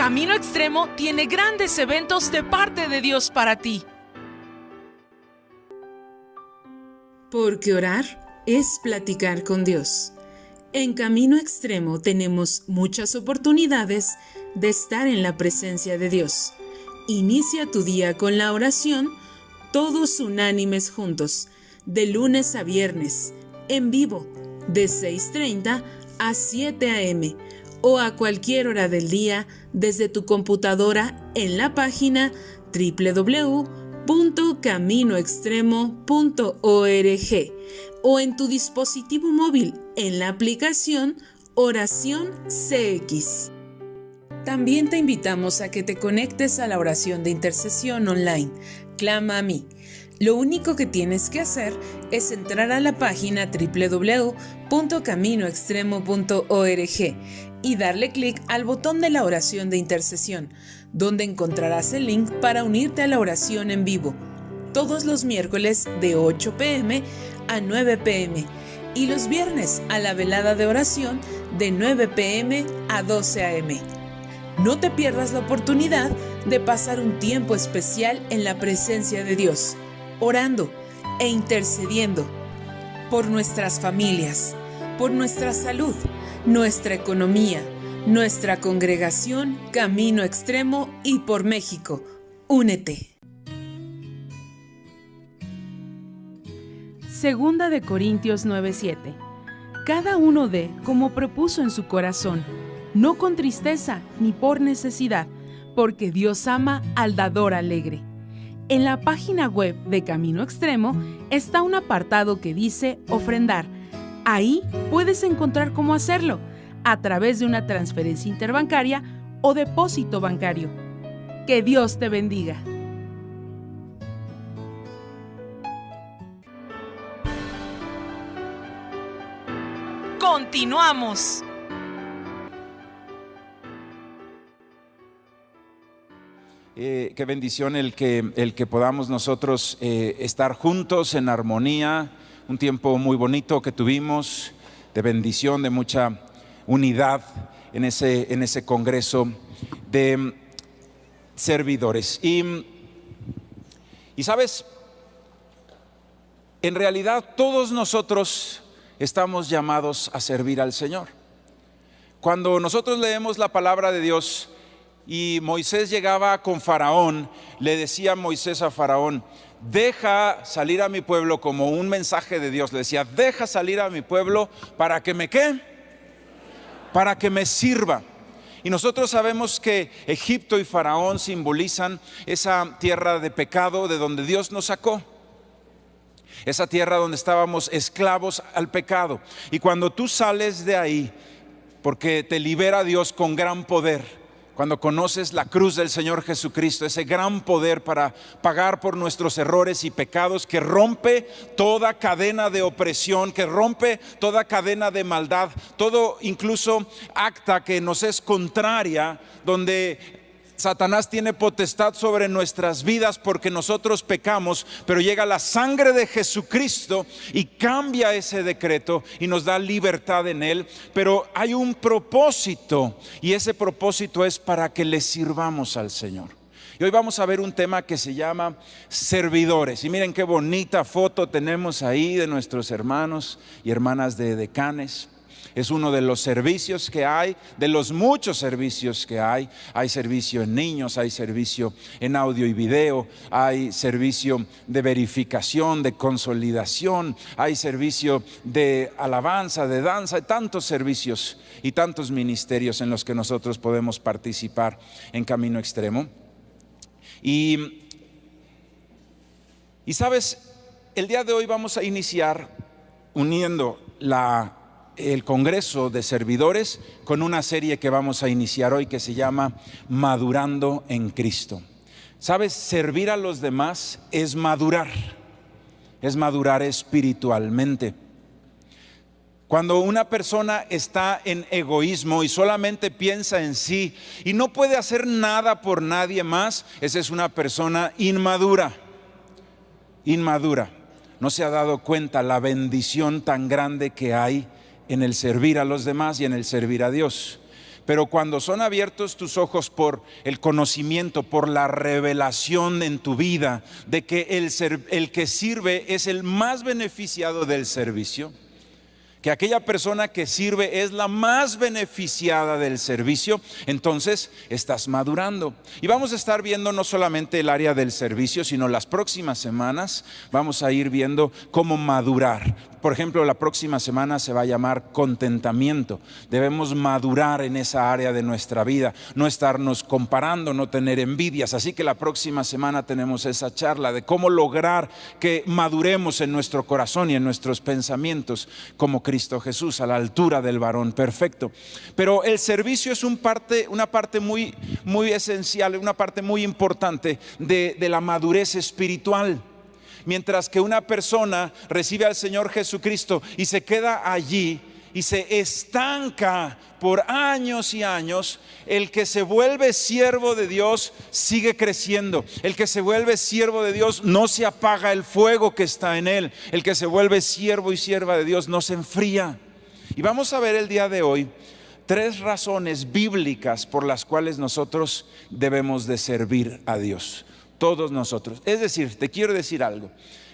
Camino Extremo tiene grandes eventos de parte de Dios para ti. Porque orar es platicar con Dios. En Camino Extremo tenemos muchas oportunidades de estar en la presencia de Dios. Inicia tu día con la oración, todos unánimes juntos, de lunes a viernes, en vivo, de 6:30 a 7 a.m. o a cualquier hora del día desde tu computadora en la página www.caminoextremo.org o en tu dispositivo móvil en la aplicación Oración CX. También te invitamos a que te conectes a la oración de intercesión online, Clama a mí. Lo único que tienes que hacer es entrar a la página www.caminoextremo.org y darle clic al botón de la oración de intercesión, donde encontrarás el link para unirte a la oración en vivo, todos los miércoles de 8 p.m. a 9 p.m. y los viernes a la velada de oración de 9 p.m. a 12 a.m. No te pierdas la oportunidad de pasar un tiempo especial en la presencia de Dios, orando e intercediendo por nuestras familias, por nuestra salud, nuestra economía, nuestra congregación Camino Extremo y por México. Únete. Segunda de Corintios 9:7. Cada uno dé como propuso en su corazón, no con tristeza ni por necesidad, porque Dios ama al dador alegre. En la página web de Camino Extremo está un apartado que dice ofrendar. Ahí puedes encontrar cómo hacerlo, a través de una transferencia interbancaria o depósito bancario. Que Dios te bendiga. ¡Continuamos! Qué bendición el que podamos nosotros estar juntos en armonía, un tiempo muy bonito que tuvimos, de bendición, de mucha unidad en ese congreso de servidores. Y sabes, en realidad todos nosotros estamos llamados a servir al Señor. Cuando nosotros leemos la palabra de Dios, y Moisés llegaba con Faraón, le decía Moisés a Faraón, deja salir a mi pueblo, como un mensaje de Dios, le decía, deja salir a mi pueblo para que me ¿qué? Para que me sirva. Y nosotros sabemos que Egipto y Faraón simbolizan esa tierra de pecado de donde Dios nos sacó. Esa tierra donde estábamos esclavos al pecado. Y cuando tú sales de ahí, porque te libera Dios con gran poder, cuando conoces la cruz del Señor Jesucristo, ese gran poder para pagar por nuestros errores y pecados, que rompe toda cadena de opresión, que rompe toda cadena de maldad, todo incluso acta que nos es contraria, donde Satanás tiene potestad sobre nuestras vidas porque nosotros pecamos, pero llega la sangre de Jesucristo y cambia ese decreto y nos da libertad en él. Pero hay un propósito, y ese propósito es para que le sirvamos al Señor. Y hoy vamos a ver un tema que se llama servidores. Y miren qué bonita foto tenemos ahí de nuestros hermanos y hermanas de Decanes. Es uno de los servicios que hay, de los muchos servicios que hay. Hay servicio en niños, hay servicio en audio y video, hay servicio de verificación, de consolidación, hay servicio de alabanza, de danza, hay tantos servicios y tantos ministerios en los que nosotros podemos participar en Camino Extremo. Y sabes, el día de hoy vamos a iniciar uniendo el Congreso de Servidores con una serie que vamos a iniciar hoy que se llama Madurando en Cristo. ¿Sabes? Servir a los demás es madurar espiritualmente. Cuando una persona está en egoísmo y solamente piensa en sí y no puede hacer nada por nadie más, esa es una persona inmadura. No se ha dado cuenta la bendición tan grande que hay en el servir a los demás y en el servir a Dios. pero cuando son abiertos tus ojos por el conocimiento, por la revelación en tu vida de que el que sirve es el más beneficiado del servicio, que aquella persona que sirve es la más beneficiada del servicio, entonces estás madurando. Y vamos a estar viendo no solamente el área del servicio, sino las próximas semanas vamos a ir viendo cómo madurar. Por ejemplo, la próxima semana se va a llamar contentamiento. Debemos madurar en esa área de nuestra vida, no estarnos comparando, no tener envidias. Así que la próxima semana tenemos esa charla de cómo lograr que maduremos en nuestro corazón y en nuestros pensamientos como Cristo Jesús, a la altura del varón perfecto. Pero el servicio es una parte muy esencial, una parte muy importante de la madurez espiritual. Mientras que una persona recibe al Señor Jesucristo y se queda allí y se estanca por años y años, el que se vuelve siervo de Dios sigue creciendo. El que se vuelve siervo de Dios no se apaga el fuego que está en él. El que se vuelve siervo y sierva de Dios no se enfría. Y vamos a ver el día de hoy 3 razones bíblicas por las cuales nosotros debemos de servir a Dios. Todos nosotros. Es decir, te quiero decir algo.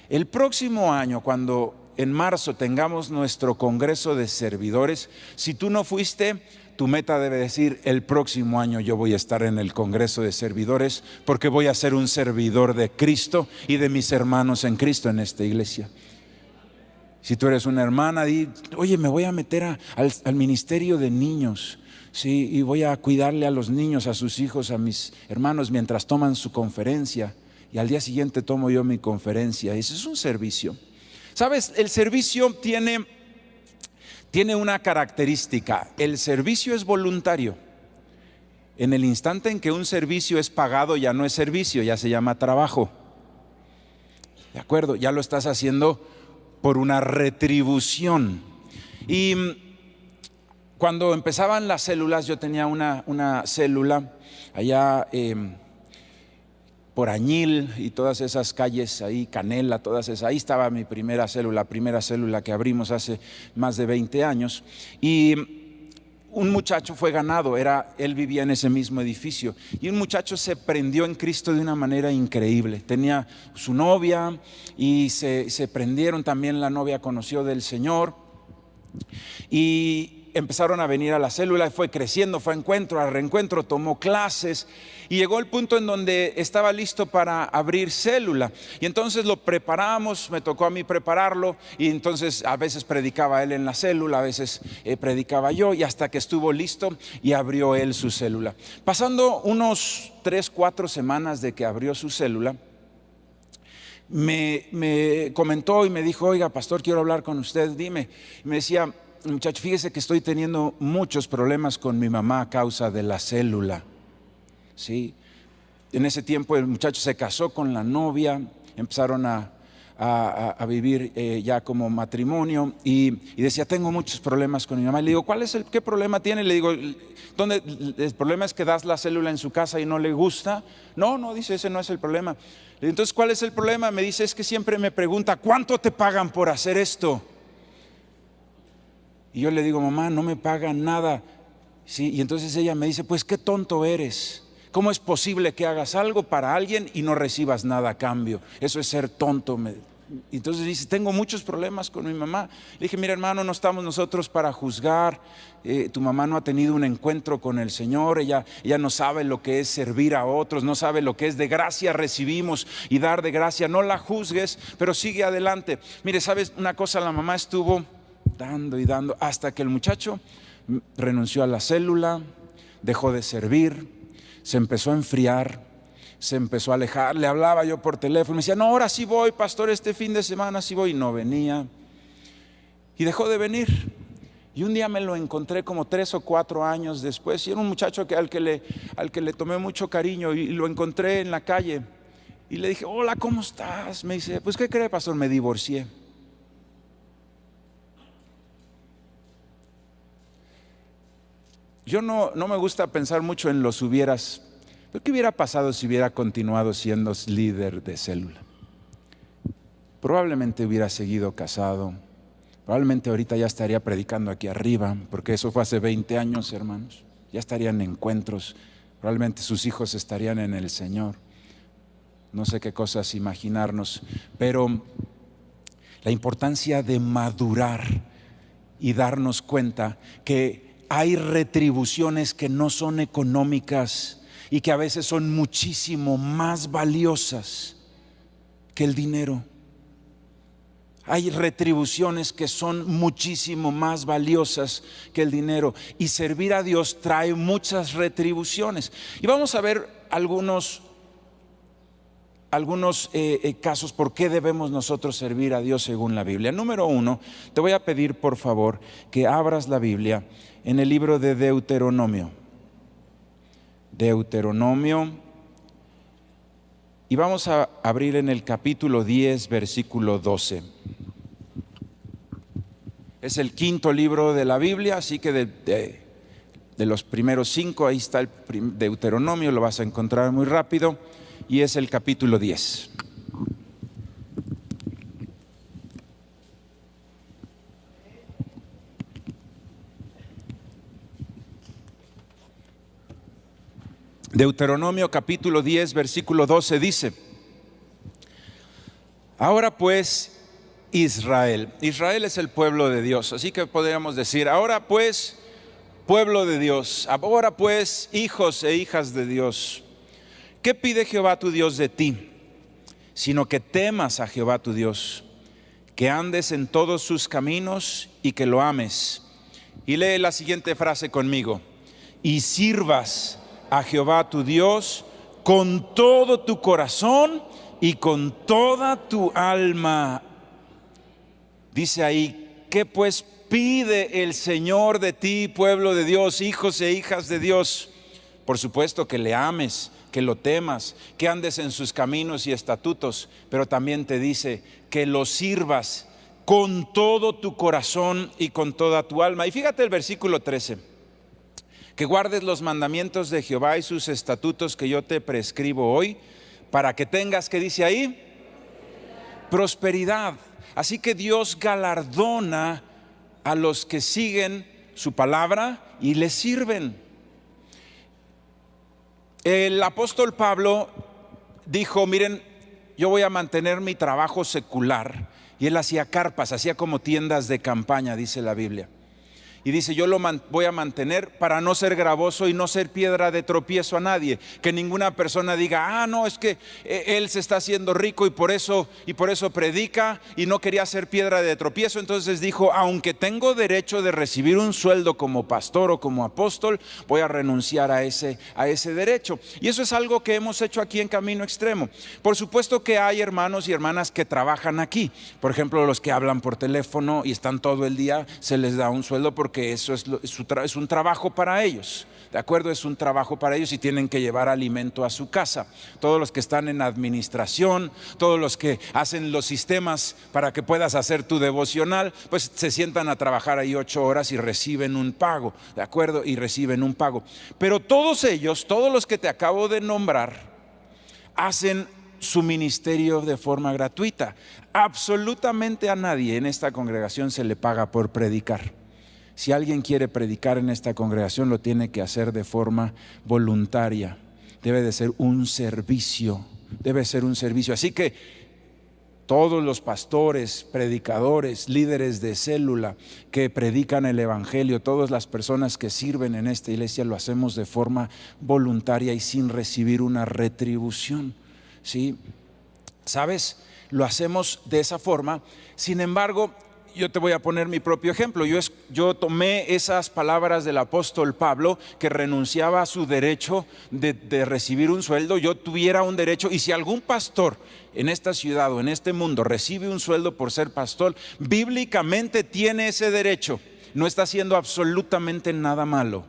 El próximo año, cuando en marzo tengamos nuestro congreso de servidores, si tú no fuiste, tu meta debe decir: el próximo año yo voy a estar en el congreso de servidores, porque voy a ser un servidor de Cristo y de mis hermanos en Cristo en esta iglesia. Si tú eres una hermana, di: oye, me voy a meter al ministerio de niños. Sí, y voy a cuidarle a los niños, a sus hijos, a mis hermanos mientras toman su conferencia, y al día siguiente tomo yo mi conferencia. Ese es un servicio. ¿Sabes? El servicio tiene una característica. El servicio es voluntario. En el instante en que un servicio es pagado, ya no es servicio, ya se llama trabajo. ¿De acuerdo? Ya lo estás haciendo por una retribución. Y cuando empezaban las células, yo tenía una célula allá por Añil y todas esas calles ahí, Canela, todas esas. Ahí estaba mi primera célula que abrimos hace más de 20 años. Y un muchacho fue ganado, él vivía en ese mismo edificio. Y un muchacho se prendió en Cristo de una manera increíble. Tenía su novia y se prendieron también. La novia conoció del Señor y empezaron a venir a la célula, fue creciendo, fue encuentro a reencuentro, tomó clases y llegó el punto en donde estaba listo para abrir célula. Y entonces lo preparamos, me tocó a mí prepararlo, y entonces a veces predicaba él en la célula, a veces predicaba yo, y hasta que estuvo listo y abrió él su célula. Pasando unos 3-4 semanas de que abrió su célula, me comentó y me dijo: oiga, pastor, quiero hablar con usted, dime. Y me decía: muchacho, fíjese que estoy teniendo muchos problemas con mi mamá a causa de la célula. ¿Sí? En ese tiempo el muchacho se casó con la novia, empezaron a vivir ya como matrimonio, y decía: tengo muchos problemas con mi mamá. Y le digo: ¿qué problema tiene? Le digo: el problema es que das la célula en su casa y no le gusta. No, dice, ese no es el problema. Le digo: entonces, ¿cuál es el problema? Me dice: es que siempre me pregunta, ¿cuánto te pagan por hacer esto? Y yo le digo: mamá, no me pagan nada. Sí, y entonces ella me dice: pues qué tonto eres. ¿Cómo es posible que hagas algo para alguien y no recibas nada a cambio? Eso es ser tonto. Entonces dice: tengo muchos problemas con mi mamá. Le dije: mira, hermano, no estamos nosotros para juzgar. Tu mamá no ha tenido un encuentro con el Señor. Ella no sabe lo que es servir a otros, no sabe lo que es de gracia recibimos y dar de gracia. No la juzgues, pero sigue adelante. Mire, ¿sabes una cosa? La mamá estuvo dando y dando hasta que el muchacho renunció a la célula, dejó de servir, se empezó a enfriar, se empezó a alejar. Le hablaba yo por teléfono, me decía: no, ahora sí voy, pastor, este fin de semana sí voy. Y no venía, y dejó de venir. Y un día me lo encontré como 3 o 4 años después, y era un muchacho al que le tomé mucho cariño, y lo encontré en la calle y le dije: hola, ¿cómo estás? Me dice: pues ¿qué cree, pastor? Me divorcié. Yo no me gusta pensar mucho en los hubieras. ¿Pero qué hubiera pasado si hubiera continuado siendo líder de célula? Probablemente hubiera seguido casado. Probablemente ahorita ya estaría predicando aquí arriba, porque eso fue hace 20 años, hermanos. ya estarían en encuentros, probablemente sus hijos estarían en el Señor. No sé qué cosas imaginarnos, pero la importancia de madurar y darnos cuenta que hay retribuciones que no son económicas y que a veces son muchísimo más valiosas que el dinero. Hay retribuciones que son muchísimo más valiosas que el dinero, y servir a Dios trae muchas retribuciones. Y vamos a ver algunos casos por qué debemos nosotros servir a Dios según la Biblia. Número 1, te voy a pedir por favor que abras la Biblia en el libro de Deuteronomio. Y vamos a abrir en el capítulo 10, versículo 12. Es el quinto libro de la Biblia, así que de los primeros 5, ahí está el Deuteronomio, lo vas a encontrar muy rápido, y es el capítulo 10. Deuteronomio capítulo 10, versículo 12 dice: ahora pues, Israel es el pueblo de Dios, así que podríamos decir: ahora pues, pueblo de Dios, ahora pues, hijos e hijas de Dios, ¿qué pide Jehová tu Dios de ti? Sino que temas a Jehová tu Dios, que andes en todos sus caminos y que lo ames. Y lee la siguiente frase conmigo: y sirvas a Jehová tu Dios con todo tu corazón y con toda tu alma. Dice ahí: ¿qué pues pide el Señor de ti, pueblo de Dios, hijos e hijas de Dios? Por supuesto que le ames, que lo temas, que andes en sus caminos y estatutos, pero también te dice que lo sirvas con todo tu corazón y con toda tu alma. Y fíjate el versículo 13: que guardes los mandamientos de Jehová y sus estatutos que yo te prescribo hoy, para que tengas, ¿qué dice ahí? Prosperidad. Así que Dios galardona a los que siguen su palabra y le sirven. El apóstol Pablo dijo: miren, yo voy a mantener mi trabajo secular. Y él hacía carpas, hacía como tiendas de campaña, dice la Biblia. Y dice: yo lo voy a mantener para no ser gravoso y no ser piedra de tropiezo a nadie. Que ninguna persona diga: no, es que él se está haciendo rico y por eso predica y no quería ser piedra de tropiezo. Entonces dijo: aunque tengo derecho de recibir un sueldo como pastor o como apóstol, voy a renunciar a ese derecho. Y eso es algo que hemos hecho aquí en Camino Extremo. Por supuesto que hay hermanos y hermanas que trabajan aquí. Por ejemplo, los que hablan por teléfono y están todo el día, se les da un sueldo porque eso es un trabajo para ellos, ¿de acuerdo? Es un trabajo para ellos y tienen que llevar alimento a su casa. Todos los que están en administración, todos los que hacen los sistemas para que puedas hacer tu devocional, pues se sientan a trabajar ahí 8 horas y reciben un pago, ¿de acuerdo? Y reciben un pago. Pero todos ellos, todos los que te acabo de nombrar, hacen su ministerio de forma gratuita. Absolutamente a nadie en esta congregación se le paga por predicar. Si alguien quiere predicar en esta congregación, lo tiene que hacer de forma voluntaria. Debe de ser un servicio, Así que todos los pastores, predicadores, líderes de célula que predican el evangelio, todas las personas que sirven en esta iglesia, lo hacemos de forma voluntaria y sin recibir una retribución, ¿sí? ¿Sabes? Lo hacemos de esa forma. Sin embargo, yo te voy a poner mi propio ejemplo. Yo tomé esas palabras del apóstol Pablo, que renunciaba a su derecho de recibir un sueldo. Yo tuviera un derecho, y si algún pastor en esta ciudad o en este mundo recibe un sueldo por ser pastor, bíblicamente tiene ese derecho. No está haciendo absolutamente nada malo.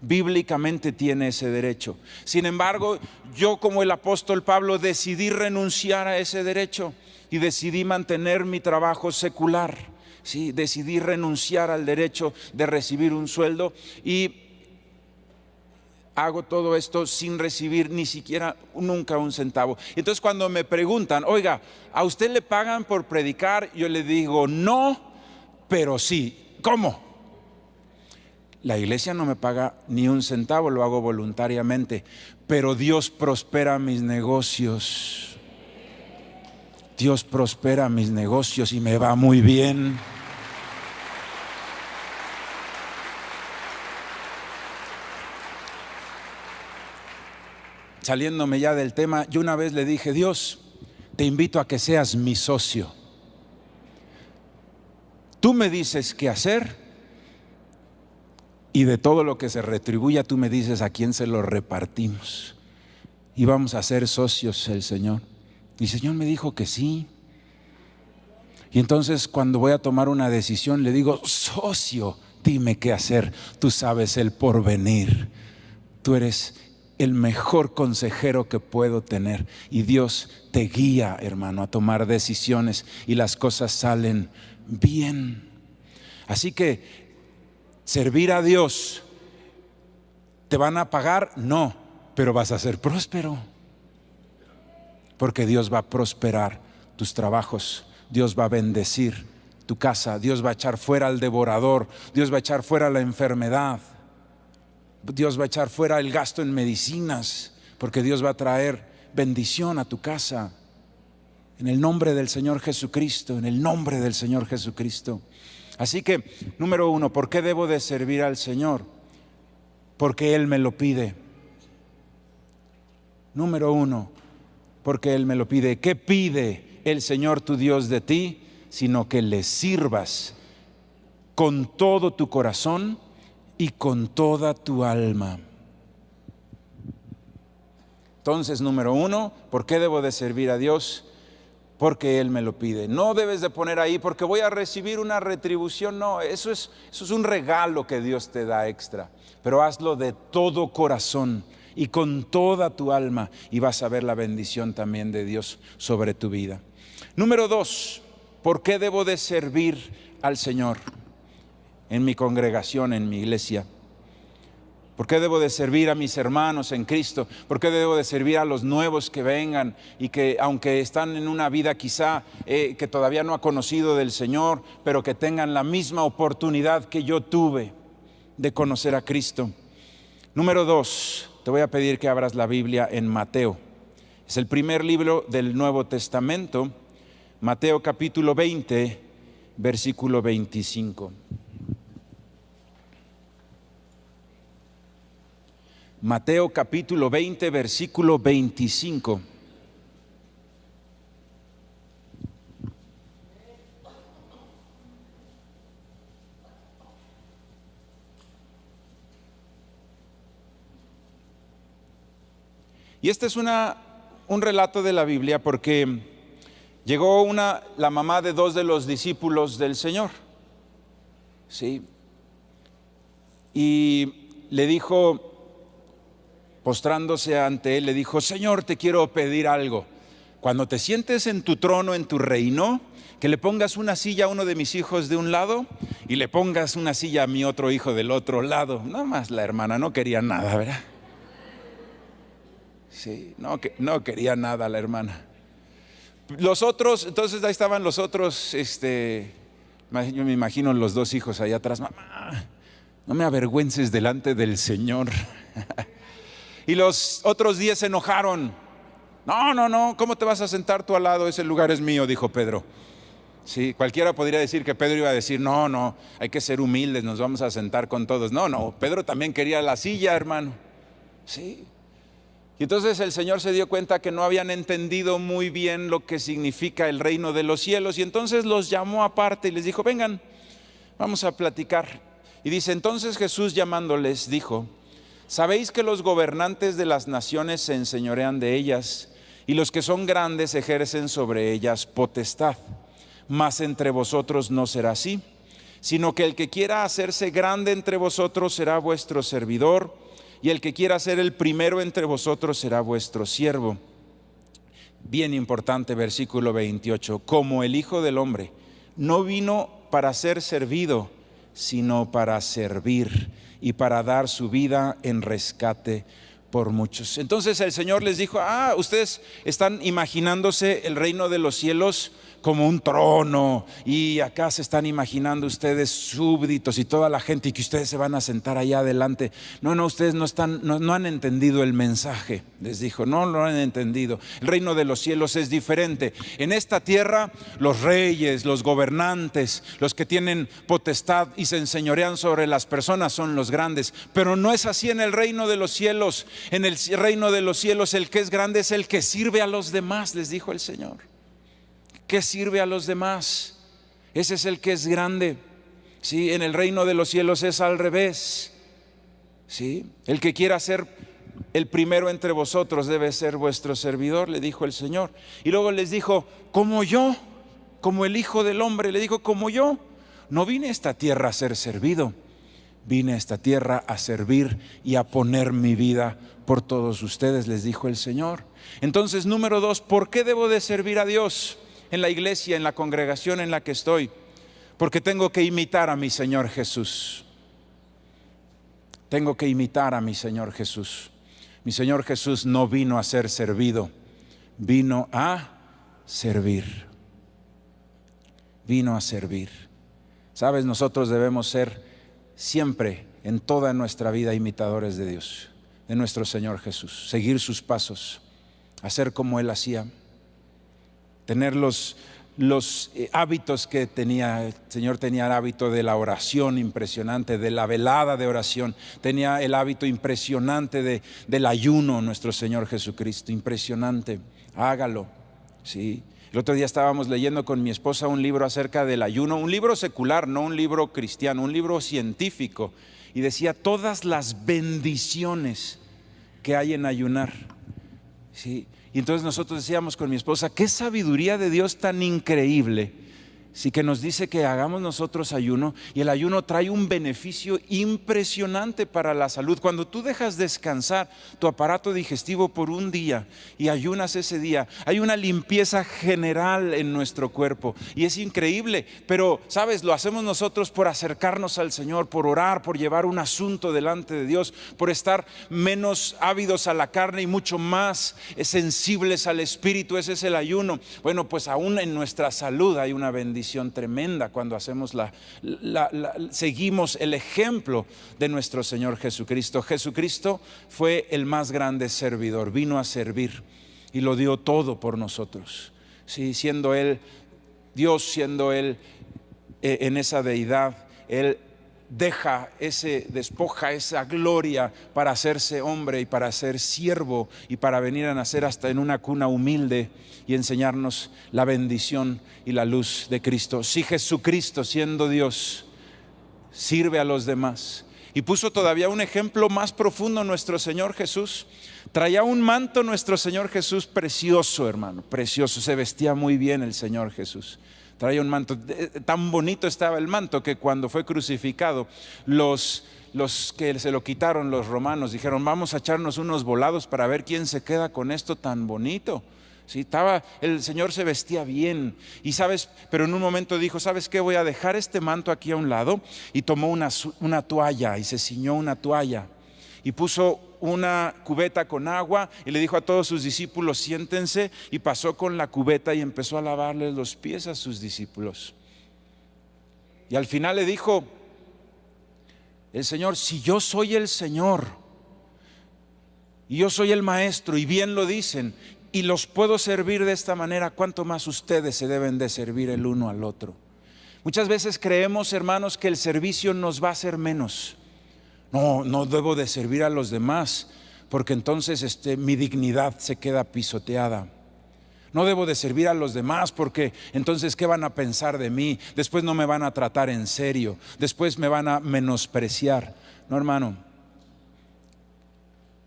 Bíblicamente tiene ese derecho. Sin embargo, yo, como el apóstol Pablo, decidí renunciar a ese derecho y decidí mantener mi trabajo secular. Sí, decidí renunciar al derecho de recibir un sueldo y hago todo esto sin recibir ni siquiera nunca un centavo. Entonces, cuando me preguntan: oiga, ¿a usted le pagan por predicar? Yo le digo: no, pero sí. ¿Cómo? La iglesia no me paga ni un centavo, lo hago voluntariamente, pero Dios prospera mis negocios. Dios prospera mis negocios y me va muy bien. Saliéndome ya del tema, yo una vez le dije: Dios, te invito a que seas mi socio. Tú me dices qué hacer y de todo lo que se retribuya tú me dices a quién se lo repartimos. Y vamos a ser socios el Señor. Y el Señor me dijo que sí. Y entonces cuando voy a tomar una decisión le digo: socio, dime qué hacer. Tú sabes el porvenir. Tú eres el mejor consejero que puedo tener. Y Dios te guía, hermano, a tomar decisiones y las cosas salen bien. Así que servir a Dios, ¿te van a pagar? No, pero vas a ser próspero. Porque Dios va a prosperar tus trabajos, Dios va a bendecir tu casa, Dios va a echar fuera al devorador, Dios va a echar fuera la enfermedad, Dios va a echar fuera el gasto en medicinas, porque Dios va a traer bendición a tu casa. En el nombre del Señor Jesucristo, en el nombre del Señor Jesucristo. Así que, número uno, ¿por qué debo de servir al Señor? Porque Él me lo pide. Número uno, porque Él me lo pide. ¿Qué pide el Señor tu Dios de ti? Sino que le sirvas con todo tu corazón y con toda tu alma. Entonces, número uno, ¿por qué debo de servir a Dios? Porque Él me lo pide. No debes de poner ahí porque voy a recibir una retribución. No, eso es un regalo que Dios te da extra. Pero hazlo de todo corazón y con toda tu alma y vas a ver la bendición también de Dios sobre tu vida. Número dos, ¿por qué debo de servir al Señor en mi congregación, en mi iglesia? ¿Por qué debo de servir a mis hermanos en Cristo? ¿Por qué debo de servir a los nuevos que vengan y que aunque están en una vida quizá que todavía no ha conocido del Señor, pero que tengan la misma oportunidad que yo tuve de conocer a Cristo? Número dos, te voy a pedir que abras la Biblia en Mateo. Es el primer libro del Nuevo Testamento, Mateo capítulo 20, versículo 25. Mateo capítulo 20, versículo 25. Y este es un relato de la Biblia porque llegó la mamá de dos de los discípulos del Señor. Sí. Y le dijo, postrándose ante él, le dijo: Señor, te quiero pedir algo. Cuando te sientes en tu trono, en tu reino, que le pongas una silla a uno de mis hijos de un lado y le pongas una silla a mi otro hijo del otro lado. Nada más la hermana no quería nada, ¿verdad? Sí, no quería nada la hermana. Los otros, entonces ahí estaban los otros, yo me imagino los dos hijos allá atrás. Mamá, no me avergüences delante del Señor. Y los otros 10 se enojaron. No, ¿cómo te vas a sentar tú al lado? Ese lugar es mío, dijo Pedro. Sí, cualquiera podría decir que Pedro iba a decir, no, hay que ser humildes, nos vamos a sentar con todos. No, Pedro también quería la silla, hermano. Sí. Y entonces el Señor se dio cuenta que no habían entendido muy bien lo que significa el reino de los cielos. Y entonces los llamó aparte y les dijo: vengan, vamos a platicar. Y dice: entonces Jesús llamándoles dijo: ¿sabéis que los gobernantes de las naciones se enseñorean de ellas, y los que son grandes ejercen sobre ellas potestad? Mas entre vosotros no será así, sino que el que quiera hacerse grande entre vosotros será vuestro servidor, y el que quiera ser el primero entre vosotros será vuestro siervo. Bien importante, versículo 28. Como el Hijo del Hombre no vino para ser servido, sino para servir y para dar su vida en rescate por muchos. Entonces el Señor les dijo: ustedes están imaginándose el reino de los cielos como un trono, y acá se están imaginando ustedes súbditos y toda la gente, y que ustedes se van a sentar allá adelante. No, ustedes no han entendido el mensaje, les dijo, no lo han entendido. El reino de los cielos es diferente. En esta tierra los reyes, los gobernantes, los que tienen potestad y se enseñorean sobre las personas son los grandes, pero no es así en el reino de los cielos. En el reino de los cielos el que es grande es el que sirve a los demás, les dijo el Señor. ¿Qué sirve a los demás? Ese es el que es grande. ¿Sí? En el reino de los cielos es al revés. ¿Sí? El que quiera ser el primero entre vosotros debe ser vuestro servidor, le dijo el Señor. Y luego les dijo: como yo, como el Hijo del Hombre, le dijo: como yo. No vine a esta tierra a ser servido, vine a esta tierra a servir y a poner mi vida por todos ustedes, les dijo el Señor. Entonces, número 2, ¿por qué debo de servir a Dios en la iglesia, en la congregación en la que estoy? Porque tengo que imitar a mi Señor Jesús. Tengo que imitar a mi Señor Jesús. Mi Señor Jesús no vino a ser servido, vino a servir. Vino a servir. Sabes, nosotros debemos ser siempre, en toda nuestra vida, imitadores de Dios, de nuestro Señor Jesús. Seguir sus pasos, hacer como Él hacía. Tener los hábitos que tenía. El Señor tenía el hábito de la oración impresionante, de la velada de oración. Tenía el hábito impresionante del ayuno, nuestro Señor Jesucristo. Impresionante. Hágalo. ¿Sí? El otro día estábamos leyendo con mi esposa un libro acerca del ayuno, un libro secular, no un libro cristiano, un libro científico. Y decía todas las bendiciones que hay en ayunar. ¿Sí? Y entonces nosotros decíamos con mi esposa: qué sabiduría de Dios tan increíble. Sí, que nos dice que hagamos nosotros ayuno, y el ayuno trae un beneficio impresionante para la salud. Cuando tú dejas descansar tu aparato digestivo por un día y ayunas ese día, hay una limpieza general en nuestro cuerpo, y es increíble. Pero sabes, lo hacemos nosotros por acercarnos al Señor, por orar, por llevar un asunto delante de Dios, por estar menos ávidos a la carne y mucho más sensibles al Espíritu. Ese es el ayuno. Bueno, pues aún en nuestra salud hay una bendición tremenda cuando hacemos seguimos el ejemplo de nuestro Señor Jesucristo. Jesucristo fue el más grande servidor, vino a servir y lo dio todo por nosotros. Sí, siendo Él Dios, siendo Él en esa deidad, Él despoja esa gloria para hacerse hombre y para ser siervo y para venir a nacer hasta en una cuna humilde y enseñarnos la bendición y la luz de Cristo. Si Jesucristo, siendo Dios, sirve a los demás, y puso todavía un ejemplo más profundo nuestro Señor Jesús. Traía un manto nuestro Señor Jesús precioso, hermano, precioso. Se vestía muy bien el Señor Jesús. Traía un manto, tan bonito estaba el manto que cuando fue crucificado, los que se lo quitaron, los romanos, dijeron: vamos a echarnos unos volados para ver quién se queda con esto tan bonito. Sí, el Señor se vestía bien, y sabes, pero en un momento dijo: ¿sabes qué? Voy a dejar este manto aquí a un lado, y tomó una toalla y se ciñó una toalla y puso una cubeta con agua y le dijo a todos sus discípulos: siéntense, y pasó con la cubeta y empezó a lavarles los pies a sus discípulos. Y al final le dijo el Señor: si yo soy el Señor y yo soy el Maestro, y bien lo dicen, y los puedo servir de esta manera, ¿cuánto más ustedes se deben de servir el uno al otro? Muchas veces creemos, hermanos, que el servicio nos va a hacer menos. No debo de servir a los demás, porque entonces mi dignidad se queda pisoteada. No debo de servir a los demás, porque entonces ¿qué van a pensar de mí? Después no me van a tratar en serio, después me van a menospreciar. No, hermano,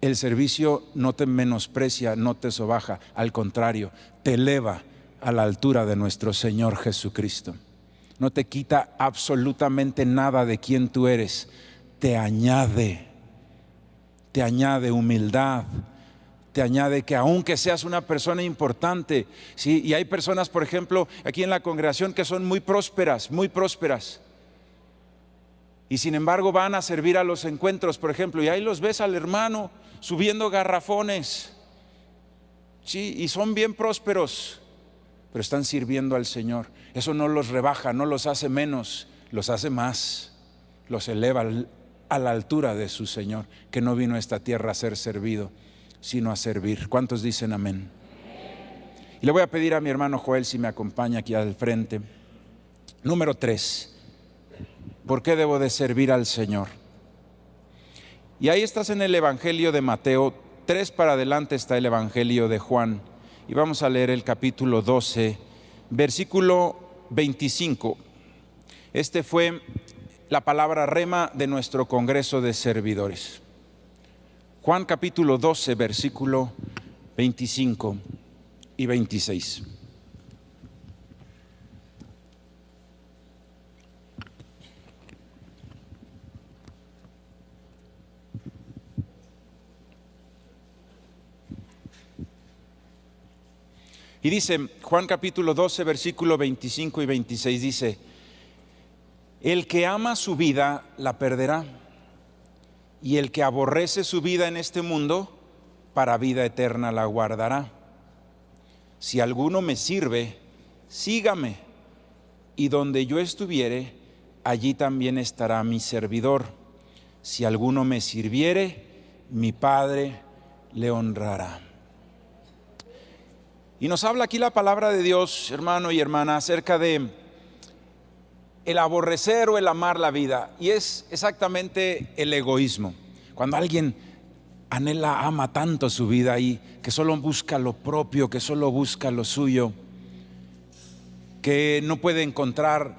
el servicio no te menosprecia, no te sobaja, al contrario, te eleva a la altura de nuestro Señor Jesucristo. No te quita absolutamente nada de quien tú eres, te añade humildad, te añade que aunque seas una persona importante, ¿sí? Y hay personas, por ejemplo, aquí en la congregación que son muy prósperas, Y sin embargo van a servir a los encuentros, por ejemplo, y ahí los ves al hermano subiendo garrafones. Sí, y son bien prósperos, pero están sirviendo al Señor. Eso no los rebaja, no los hace menos, los hace más, los eleva a la altura de su Señor, que no vino a esta tierra a ser servido, sino a servir. ¿Cuántos dicen amén? Y le voy a pedir a mi hermano Joel si me acompaña aquí al frente. Número 3. ¿Por qué debo de servir al Señor? Y ahí estás en el Evangelio de Mateo. 3 para adelante está el Evangelio de Juan. Y vamos a leer el capítulo 12, versículo 25. Este fue la palabra rema de nuestro Congreso de Servidores. Juan capítulo 12, versículo 25 y 26. Y dice, Juan capítulo 12, versículo 25 y 26, dice: el que ama su vida la perderá, y el que aborrece su vida en este mundo, para vida eterna la guardará. Si alguno me sirve, sígame, y donde yo estuviere, allí también estará mi servidor. Si alguno me sirviere, mi Padre le honrará. Y nos habla aquí la palabra de Dios, hermano y hermana, acerca de el aborrecer o el amar la vida. Y es exactamente el egoísmo. Cuando alguien anhela, ama tanto su vida y que solo busca lo propio, que solo busca lo suyo, que no puede encontrar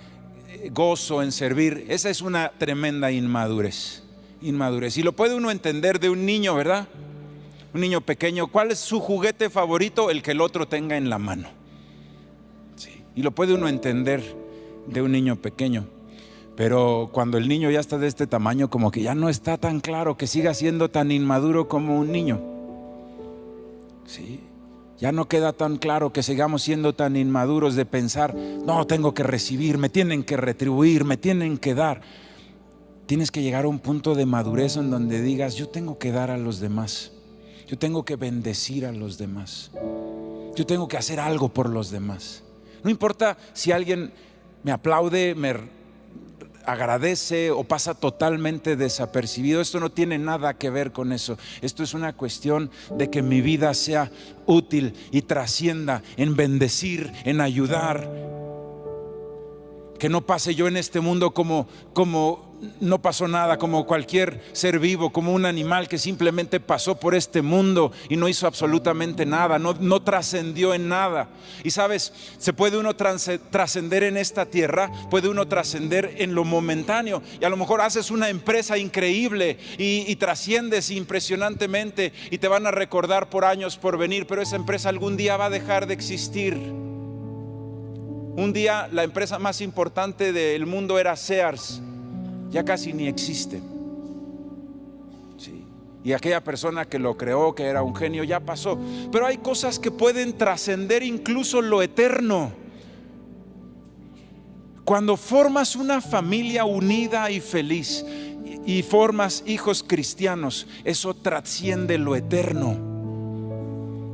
gozo en servir, esa es una tremenda inmadurez. Y lo puede uno entender de un niño, ¿verdad? Un niño pequeño, ¿cuál es su juguete favorito? El que el otro tenga en la mano. Sí, y lo puede uno entender de un niño pequeño. Pero cuando el niño ya está de este tamaño, como que ya no está tan claro, que siga siendo tan inmaduro como un niño. Sí, ya no queda tan claro que sigamos siendo tan inmaduros de pensar, no, tengo que recibir, me tienen que retribuir, me tienen que dar. Tienes que llegar a un punto de madurez en donde digas, yo tengo que dar a los demás. Yo tengo que bendecir a los demás. Yo tengo que hacer algo por los demás. No importa si alguien me aplaude, me agradece o pasa totalmente desapercibido. Esto no tiene nada que ver con eso. Esto es una cuestión de que mi vida sea útil y trascienda en bendecir, en ayudar. Que no pase yo en este mundo como no pasó nada, como cualquier ser vivo, como un animal que simplemente pasó por este mundo y no hizo absolutamente nada, no trascendió en nada. Y sabes, se puede uno trascender en esta tierra, puede uno trascender en lo momentáneo, y a lo mejor haces una empresa increíble y trasciendes impresionantemente y te van a recordar por años por venir, pero esa empresa algún día va a dejar de existir. Un día la empresa más importante del mundo era Sears, ya casi ni existe. Sí. Y aquella persona que lo creó, que era un genio, ya pasó. Pero hay cosas que pueden trascender incluso lo eterno. Cuando formas una familia unida y feliz y formas hijos cristianos, eso trasciende lo eterno.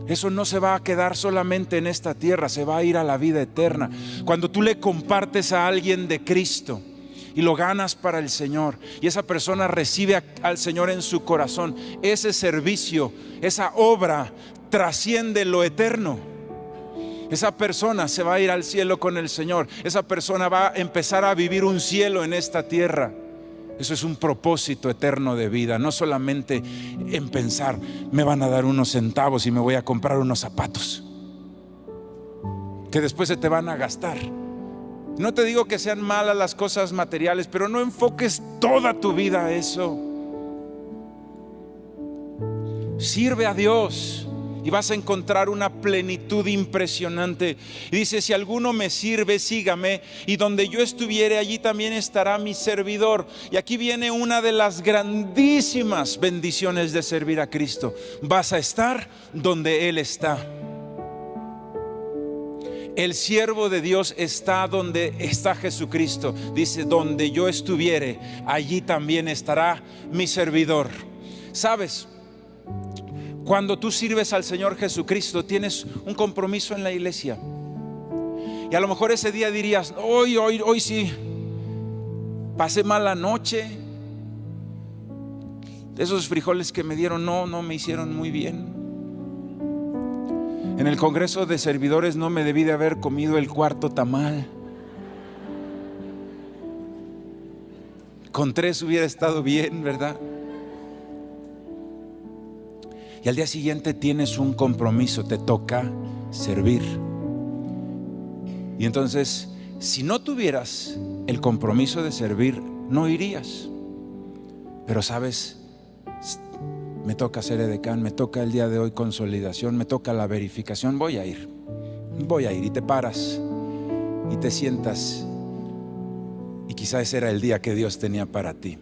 Eso no se va a quedar solamente en esta tierra, se va a ir a la vida eterna. Cuando tú le compartes a alguien de Cristo y lo ganas para el Señor, y esa persona recibe al Señor en su corazón, ese servicio, esa obra trasciende lo eterno. Esa persona se va a ir al cielo con el Señor. Esa persona va a empezar a vivir un cielo en esta tierra. Eso es un propósito eterno de vida, no solamente en pensar, me van a dar unos centavos y me voy a comprar unos zapatos que después se te van a gastar. No te digo que sean malas las cosas materiales, pero no enfoques toda tu vida a eso. Sirve a Dios y vas a encontrar una plenitud impresionante. Y dice, si alguno me sirve, sígame, y donde yo estuviere, allí también estará mi servidor. Y aquí viene una de las grandísimas bendiciones de servir a Cristo. Vas a estar donde Él está. El siervo de Dios está donde está Jesucristo. Dice, donde yo estuviere, allí también estará mi servidor. ¿Sabes? Cuando tú sirves al Señor Jesucristo, tienes un compromiso en la iglesia. Y a lo mejor ese día dirías, hoy sí, pasé mala noche. Esos frijoles que me dieron no me hicieron muy bien. En el congreso de servidores no me debí de haber comido el cuarto tamal. Con 3 hubiera estado bien, ¿verdad? Y al día siguiente tienes un compromiso, te toca servir. Y entonces, si no tuvieras el compromiso de servir, no irías. Pero sabes, me toca ser edecán, me toca el día de hoy consolidación, me toca la verificación, voy a ir. Y te paras y te sientas. Y quizás ese era el día que Dios tenía para ti.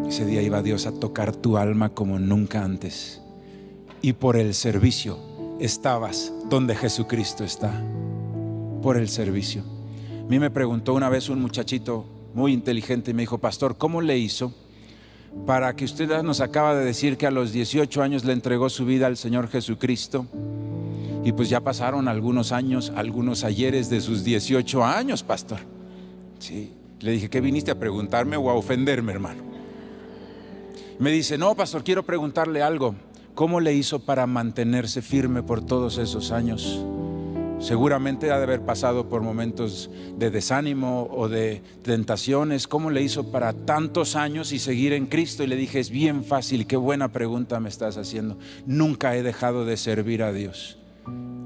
Ese día iba Dios a tocar tu alma como nunca antes. Y por el servicio estabas donde Jesucristo está. Por el servicio. A mí me preguntó una vez un muchachito muy inteligente y me dijo, pastor, ¿cómo le hizo para que usted nos acaba de decir que a los 18 años le entregó su vida al Señor Jesucristo? Y pues ya pasaron algunos años, algunos ayeres de sus 18 años, pastor. Sí. Le dije, ¿qué viniste a preguntarme o a ofenderme, hermano? Me dice, no, pastor, quiero preguntarle algo. ¿Cómo le hizo para mantenerse firme por todos esos años? Seguramente ha de haber pasado por momentos de desánimo o de tentaciones. ¿Cómo le hizo para tantos años y seguir en Cristo? Y le dije, es bien fácil, qué buena pregunta me estás haciendo. Nunca he dejado de servir a Dios.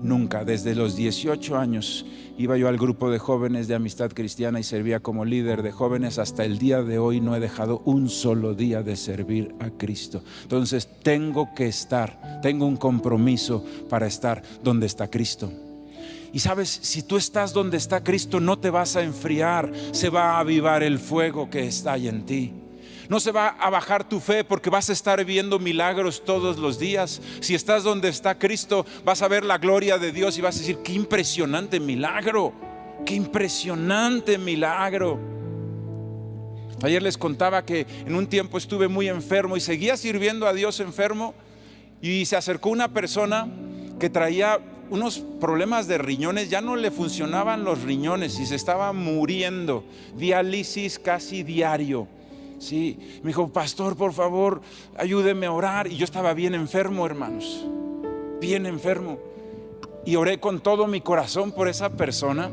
Nunca, desde los 18 años iba yo al grupo de jóvenes de Amistad Cristiana y servía como líder de jóvenes. Hasta el día de hoy no he dejado un solo día de servir a Cristo. Entonces tengo un compromiso para estar donde está Cristo. Y sabes, si tú estás donde está Cristo, no te vas a enfriar, se va a avivar el fuego que está ahí en ti. No se va a bajar tu fe porque vas a estar viendo milagros todos los días. Si estás donde está Cristo, vas a ver la gloria de Dios y vas a decir, qué impresionante milagro, qué impresionante milagro. Ayer les contaba que en un tiempo estuve muy enfermo y seguía sirviendo a Dios enfermo, y se acercó una persona que traía unos problemas de riñones, ya no le funcionaban los riñones y se estaba muriendo, diálisis casi diario. Sí, me dijo, pastor, por favor, ayúdeme a orar. Y yo estaba bien enfermo, hermanos, bien enfermo. Y oré con todo mi corazón por esa persona.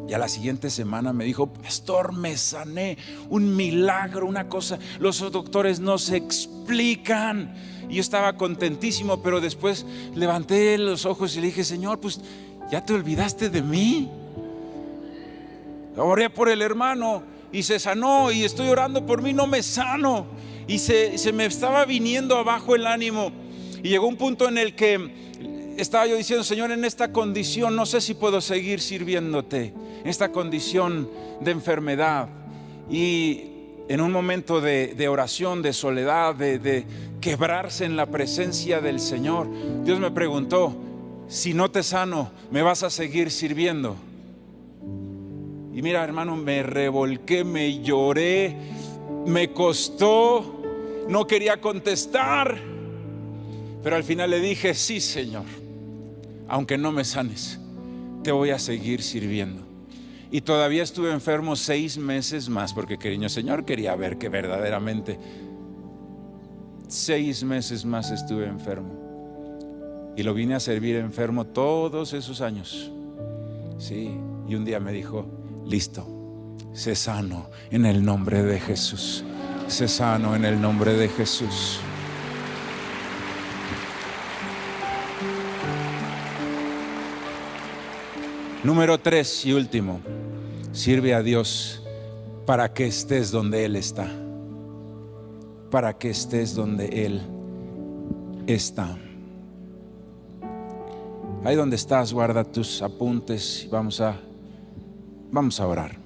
Y a la siguiente semana me dijo, pastor, me sané, un milagro, una cosa, los doctores no se explican. Y yo estaba contentísimo, pero después levanté los ojos y le dije, Señor, pues ya te olvidaste de mí. Oré por el hermano y se sanó, y estoy orando por mí, no me sano. Y se me estaba viniendo abajo el ánimo. Y llegó un punto en el que estaba yo diciendo, Señor, en esta condición no sé si puedo seguir sirviéndote, en esta condición de enfermedad. Y en un momento de oración, de soledad, de quebrarse en la presencia del Señor, Dios me preguntó, si no te sano, ¿me vas a seguir sirviendo? Y mira, hermano, me revolqué, me lloré, me costó, no quería contestar, pero al final le dije, sí, Señor, aunque no me sanes, te voy a seguir sirviendo. Y todavía estuve enfermo 6 meses más, porque querido Señor, quería ver que verdaderamente 6 meses más estuve enfermo. Y lo vine a servir enfermo todos esos años. Sí, y un día me dijo, listo, sé sano en el nombre de Jesús. Sé sano en el nombre de Jesús. Número 3 y último, sirve a Dios para que estés donde Él está. Para que estés donde Él está. Ahí donde estás, guarda tus apuntes y vamos a orar.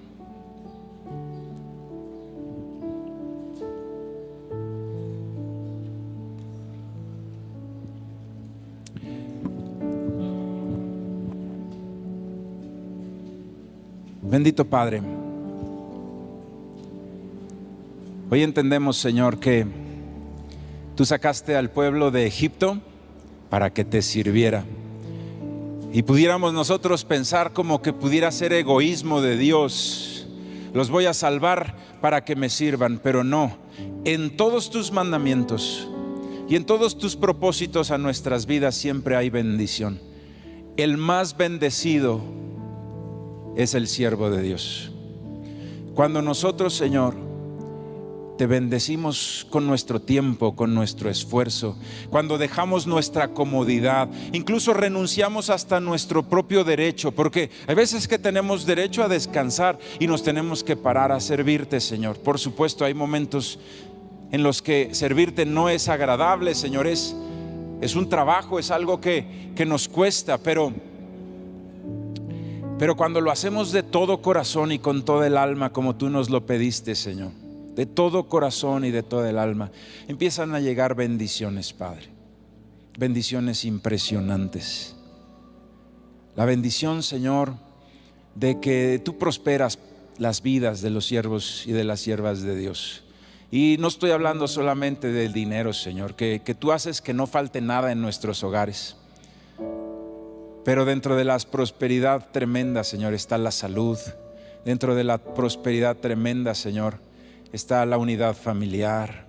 Bendito Padre, hoy entendemos, Señor, que tú sacaste al pueblo de Egipto para que te sirviera. Y pudiéramos nosotros pensar como que pudiera ser egoísmo de Dios. Los voy a salvar para que me sirvan, pero no. En todos tus mandamientos y en todos tus propósitos a nuestras vidas siempre hay bendición. El más bendecido es el siervo de Dios. Cuando nosotros, Señor, te bendecimos con nuestro tiempo, con nuestro esfuerzo, cuando dejamos nuestra comodidad, incluso renunciamos hasta nuestro propio derecho, porque hay veces que tenemos derecho a descansar y nos tenemos que parar a servirte, Señor. Por supuesto, hay momentos en los que servirte no es agradable, Señor, es un trabajo, es algo que nos cuesta, pero cuando lo hacemos de todo corazón y con toda el alma, como tú nos lo pediste, Señor, de todo corazón y de toda el alma, empiezan a llegar bendiciones, Padre. Bendiciones impresionantes. La bendición, Señor, de que tú prosperas las vidas de los siervos y de las siervas de Dios. Y no estoy hablando solamente del dinero, Señor, que tú haces que no falte nada en nuestros hogares. Pero dentro de la prosperidad tremenda, Señor, está la salud. Dentro de la prosperidad tremenda, Señor, está la unidad familiar.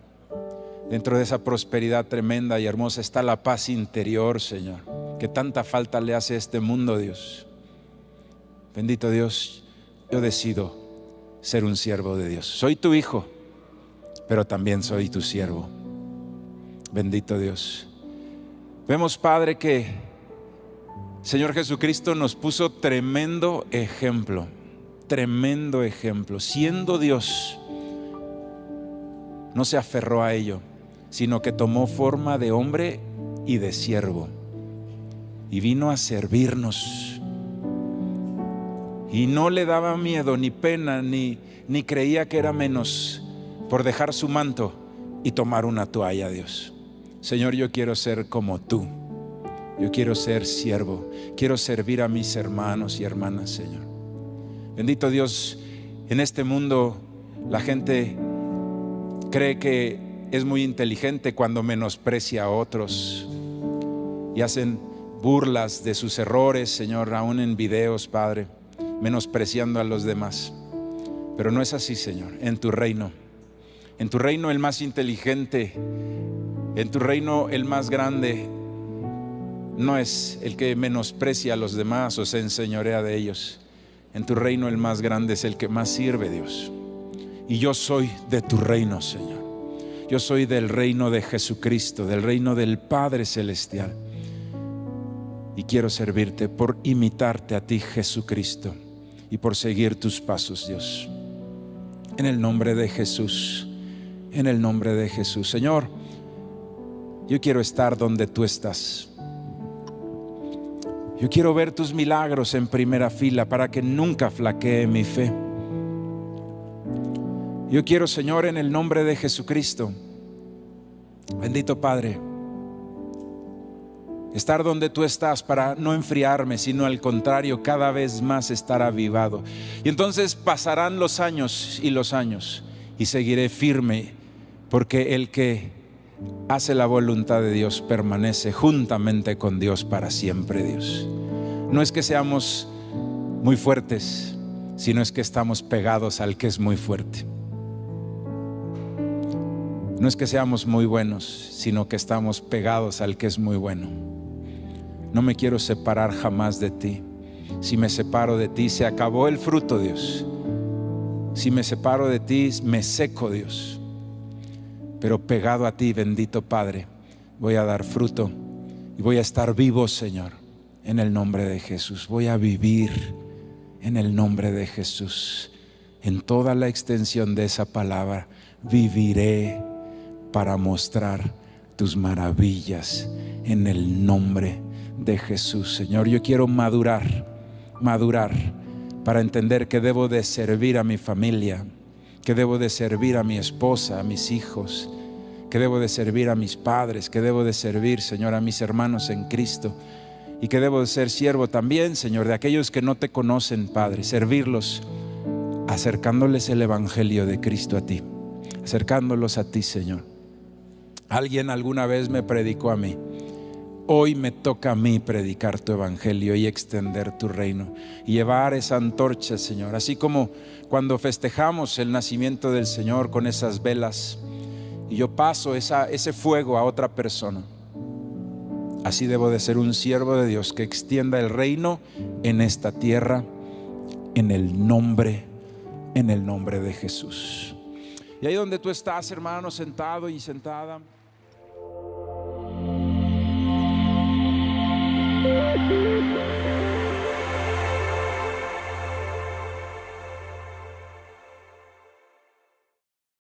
Dentro de esa prosperidad tremenda y hermosa está la paz interior, Señor, que tanta falta le hace a este mundo, Dios. Bendito Dios, yo decido ser un siervo de Dios. Soy tu hijo, pero también soy tu siervo. Bendito Dios. Vemos, Padre, que Señor Jesucristo nos puso tremendo ejemplo. Tremendo ejemplo. Siendo Dios, no se aferró a ello, sino que tomó forma de hombre y de siervo, y vino a servirnos. Y no le daba miedo ni pena, ni creía que era menos por dejar su manto y tomar una toalla, Dios. Señor, yo quiero ser como tú. Yo quiero ser siervo. Quiero servir a mis hermanos y hermanas, Señor. Bendito Dios, en este mundo la gente cree que es muy inteligente cuando menosprecia a otros y hacen burlas de sus errores, Señor, aún en videos, Padre, menospreciando a los demás. Pero no es así, Señor. En tu reino el más inteligente, en tu reino el más grande, no es el que menosprecia a los demás o se enseñorea de ellos. En tu reino el más grande es el que más sirve, Dios. Y yo soy de tu reino, Señor. Yo soy del reino de Jesucristo, del reino del Padre Celestial. Y quiero servirte por imitarte a ti, Jesucristo, y por seguir tus pasos, Dios. En el nombre de Jesús, en el nombre de Jesús. Señor, yo quiero estar donde tú estás. Yo quiero ver tus milagros en primera fila para que nunca flaquee mi fe. Yo quiero, Señor, en el nombre de Jesucristo, bendito Padre, estar donde tú estás para no enfriarme, sino al contrario, cada vez más estar avivado. Y entonces pasarán los años y seguiré firme, porque el que hace la voluntad de Dios permanece juntamente con Dios para siempre, Dios. No es que seamos muy fuertes, sino es que estamos pegados al que es muy fuerte. No es que seamos muy buenos, sino que estamos pegados al que es muy bueno. No me quiero separar jamás de ti. Si me separo de ti, se acabó el fruto, Dios. Si me separo de ti, me seco, Dios. Pero pegado a ti, bendito Padre, voy a dar fruto y voy a estar vivo, Señor, en el nombre de Jesús. Voy a vivir en el nombre de Jesús. En toda la extensión de esa palabra, viviré para mostrar tus maravillas en el nombre de Jesús. Señor, yo quiero madurar para entender que debo de servir a mi familia, que debo de servir a mi esposa, a mis hijos, que debo de servir a mis padres, que debo de servir, Señor, a mis hermanos en Cristo, y que debo de ser siervo también, Señor, de aquellos que no te conocen, Padre, servirlos acercándoles el evangelio de Cristo a ti, acercándolos a ti, Señor. Alguien alguna vez me predicó a mí. Hoy me toca a mí predicar tu evangelio y extender tu reino y llevar esa antorcha, Señor. Así como cuando festejamos el nacimiento del Señor con esas velas y yo paso ese fuego a otra persona, así debo de ser un siervo de Dios que extienda el reino en esta tierra, en el nombre de Jesús. Y ahí donde tú estás, hermano, sentado y sentada,